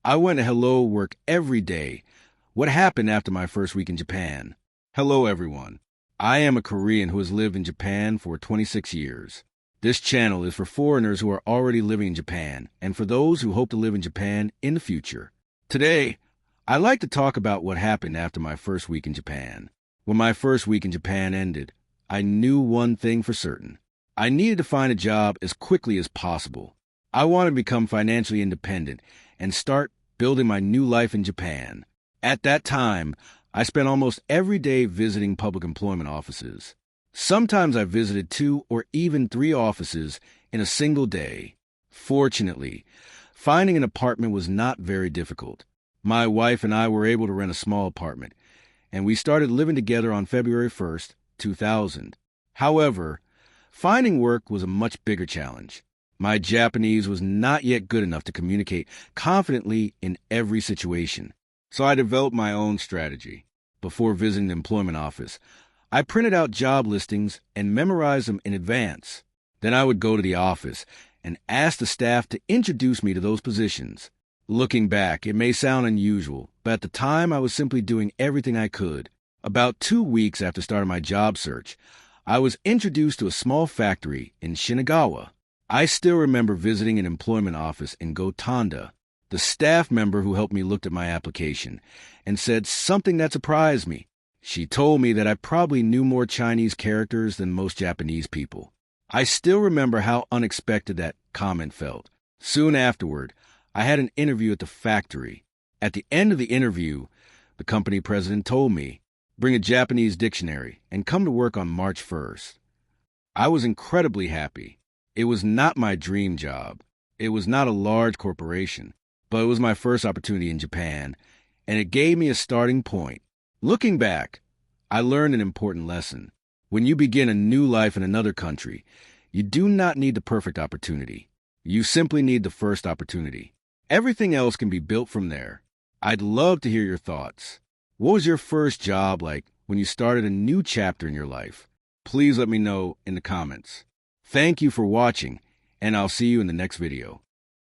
I went to Hello Work every day. What happened after my first week in Japan? Hello, everyone. I am a Korean who has lived in Japan for 26 years. This channel is for foreigners who are already living in Japan and for those who hope to live in Japan in the future. Today, I'd like to talk about what happened after my first week in Japan. When my first week in Japan ended, I knew one thing for certain. I needed to find a job as quickly as possible. I wanted to become financially independent and start building my new life in Japan. At that time, I spent almost every day visiting public employment offices. Sometimes I visited 2 or even 3 offices in a single day. Fortunately, finding an apartment was not very difficult. My wife and I were able to rent a small apartment, and we started living together on February 1st, 2000. However, finding work was a much bigger challenge. My Japanese was not yet good enough to communicate confidently in every situation, so I developed my own strategy. Before visiting the employment office, I printed out job listings and memorized them in advance. Then I would go to the office and ask the staff to introduce me to those positions. Looking back, it may sound unusual, but at the time I was simply doing everything I could. About 2 weeks after starting my job search, I was introduced to a small factory in Shinagawa. I still remember visiting an employment office in Gotanda. The staff member who helped me looked at my application and said something that surprised me. She told me that I probably knew more Chinese characters than most Japanese people. I still remember how unexpected that comment felt. Soon afterward, I had an interview at the factory. At the end of the interview, the company president told me, "Bring a Japanese dictionary and come to work on March 1st. I was incredibly happy. It was not my dream job. It was not a large corporation, but it was my first opportunity in Japan, and it gave me a starting point. Looking back, I learned an important lesson. When you begin a new life in another country, you do not need the perfect opportunity. You simply need the first opportunity. Everything else can be built from there." I'd love to hear your thoughts. What was your first job like when you started a new chapter in your life? Please let me know in the comments. Thank you for watching, and I'll see you in the next video.